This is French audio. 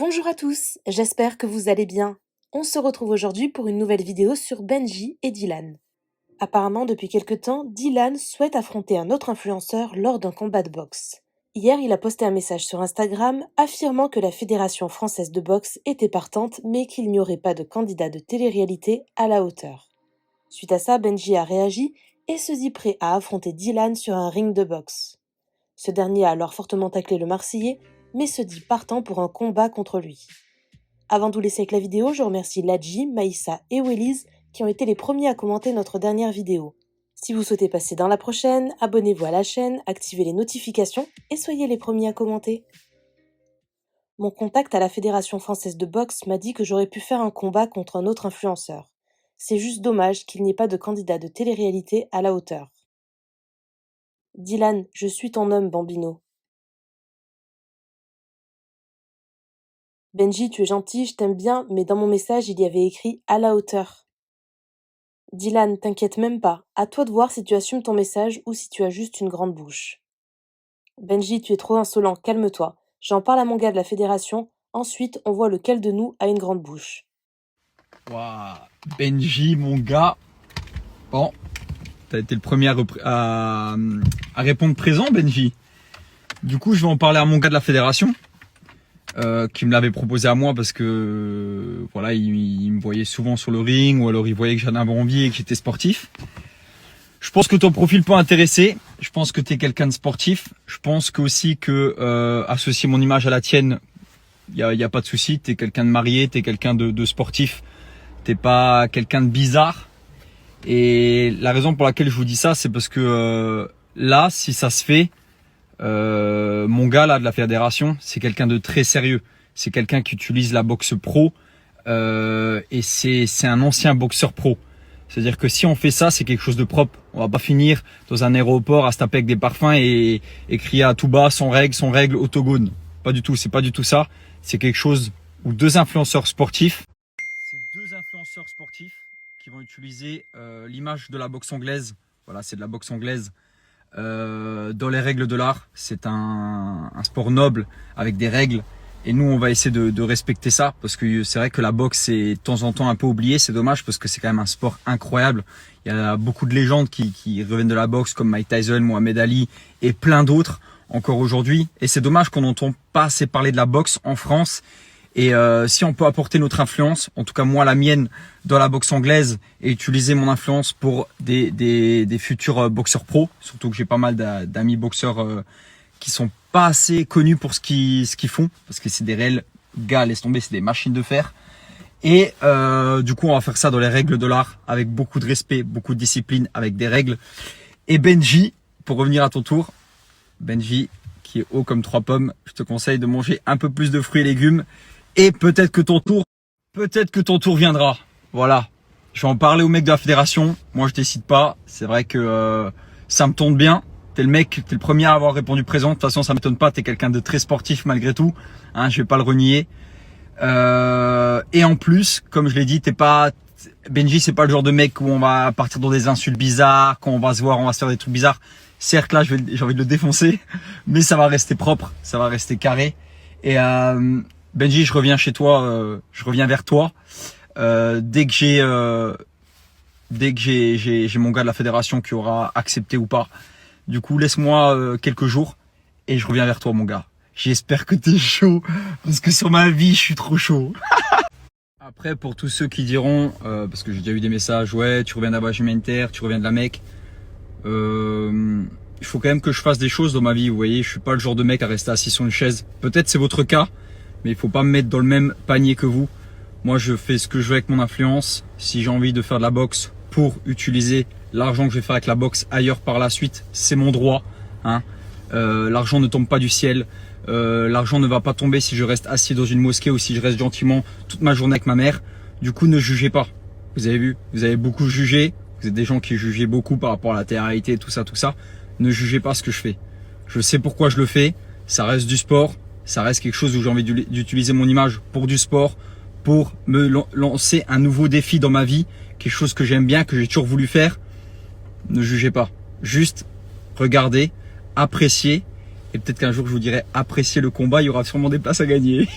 Bonjour à tous, j'espère que vous allez bien. On se retrouve aujourd'hui pour une nouvelle vidéo sur Benji et Dylan. Apparemment, depuis quelque temps, Dylan souhaite affronter un autre influenceur lors d'un combat de boxe. Hier, il a posté un message sur Instagram affirmant que la Fédération française de boxe était partante, mais qu'il n'y aurait pas de candidat de télé-réalité à la hauteur. Suite à ça, Benji a réagi et se dit prêt à affronter Dylan sur un ring de boxe. Ce dernier a alors fortement taclé le Marseillais, mais se dit partant pour un combat contre lui. Avant de vous laisser avec la vidéo, je remercie Ladji, Maïssa et Wellies qui ont été les premiers à commenter notre dernière vidéo. Si vous souhaitez passer dans la prochaine, abonnez-vous à la chaîne, activez les notifications et soyez les premiers à commenter. Mon contact à la Fédération française de boxe m'a dit que j'aurais pu faire un combat contre un autre influenceur. C'est juste dommage qu'il n'y ait pas de candidat de télé-réalité à la hauteur. Dylan, je suis ton homme, Bambino. Benji, tu es gentil, je t'aime bien, mais dans mon message, il y avait écrit « à la hauteur ». Dylan, t'inquiète même pas, à toi de voir si tu assumes ton message ou si tu as juste une grande bouche. Benji, tu es trop insolent, calme-toi. J'en parle à mon gars de la fédération, ensuite on voit lequel de nous a une grande bouche. Waouh, Benji, mon gars. Bon, t'as été le premier à répondre présent, Benji. Du coup, je vais en parler à mon gars de la fédération. Qui me l'avait proposé à moi parce que voilà, il me voyait souvent sur le ring ou alors il voyait que j'en avais envie et que j'étais sportif. Je pense que ton profil peut intéresser. Je pense que tu es quelqu'un de sportif. Je pense que aussi que associer mon image à la tienne, il y a pas de souci. Tu es quelqu'un de marié, tu es quelqu'un de sportif. T'es pas quelqu'un de bizarre. Et la raison pour laquelle je vous dis ça, c'est parce que là, si ça se fait, mon gars là de la fédération, c'est quelqu'un de très sérieux. C'est quelqu'un qui utilise la boxe pro et c'est un ancien boxeur pro. C'est-à-dire que si on fait ça, c'est quelque chose de propre. On va pas finir dans un aéroport à se taper avec des parfums et crier à tout bas son règle, autogone. Pas du tout, c'est pas du tout ça. C'est quelque chose où deux influenceurs sportifs. C'est deux influenceurs sportifs qui vont utiliser l'image de la boxe anglaise. Voilà, c'est de la boxe anglaise. Dans les règles de l'art, c'est un sport noble avec des règles et nous on va essayer de respecter ça parce que c'est vrai que la boxe est de temps en temps un peu oubliée, c'est dommage parce que c'est quand même un sport incroyable. Il y a beaucoup de légendes qui reviennent de la boxe comme Mike Tyson, Mohamed Ali et plein d'autres encore aujourd'hui et c'est dommage qu'on n'entend pas assez parler de la boxe en France. Et si on peut apporter notre influence, en tout cas moi la mienne, dans la boxe anglaise et utiliser mon influence pour des futurs boxeurs pro, surtout que j'ai pas mal d'amis boxeurs qui sont pas assez connus pour ce qu'ils font, parce que c'est des réels gars, laisse tomber, c'est des machines de fer. Et du coup on va faire ça dans les règles de l'art, avec beaucoup de respect, beaucoup de discipline, avec des règles. Et Benji, pour revenir à ton tour, Benji qui est haut comme 3 pommes, je te conseille de manger un peu plus de fruits et légumes. Et peut-être que ton tour viendra. Voilà. Je vais en parler au mec de la fédération. Moi, je décide pas. C'est vrai que ça me tombe bien. T'es le premier à avoir répondu présent. De toute façon, ça m'étonne pas. T'es quelqu'un de très sportif malgré tout. Hein, je vais pas le renier. Et en plus, comme je l'ai dit, Benji, c'est pas le genre de mec où on va partir dans des insultes bizarres, quand on va se voir, on va se faire des trucs bizarres. Certes, là, j'ai envie de le défoncer, mais ça va rester propre, ça va rester carré. Et Benji, je reviens chez toi, je reviens vers toi dès que j'ai mon gars de la fédération qui aura accepté ou pas. Du coup, laisse-moi quelques jours et je reviens vers toi, mon gars. J'espère que t'es chaud parce que sur ma vie, je suis trop chaud. Après, pour tous ceux qui diront, parce que j'ai déjà eu des messages, ouais, tu reviens d'Abraham Inter, tu reviens de la Mecque. Il faut quand même que je fasse des choses dans ma vie, vous voyez. Je suis pas le genre de mec à rester assis sur une chaise. Peut-être c'est votre cas. Mais il faut pas me mettre dans le même panier que vous. Moi, je fais ce que je veux avec mon influence. Si j'ai envie de faire de la boxe pour utiliser l'argent que je vais faire avec la boxe ailleurs par la suite, c'est mon droit. Hein. L'argent ne tombe pas du ciel. L'argent ne va pas tomber si je reste assis dans une mosquée ou si je reste gentiment toute ma journée avec ma mère. Du coup, ne jugez pas. Vous avez vu, vous avez beaucoup jugé. Vous êtes des gens qui jugeaient beaucoup par rapport à la télé-réalité, tout ça. Ne jugez pas ce que je fais. Je sais pourquoi je le fais. Ça reste du sport. Ça reste quelque chose où j'ai envie d'utiliser mon image pour du sport, pour me lancer un nouveau défi dans ma vie, quelque chose que j'aime bien, que j'ai toujours voulu faire. Ne jugez pas. Juste regardez, appréciez. Et peut-être qu'un jour je vous dirai appréciez le combat, il y aura sûrement des places à gagner.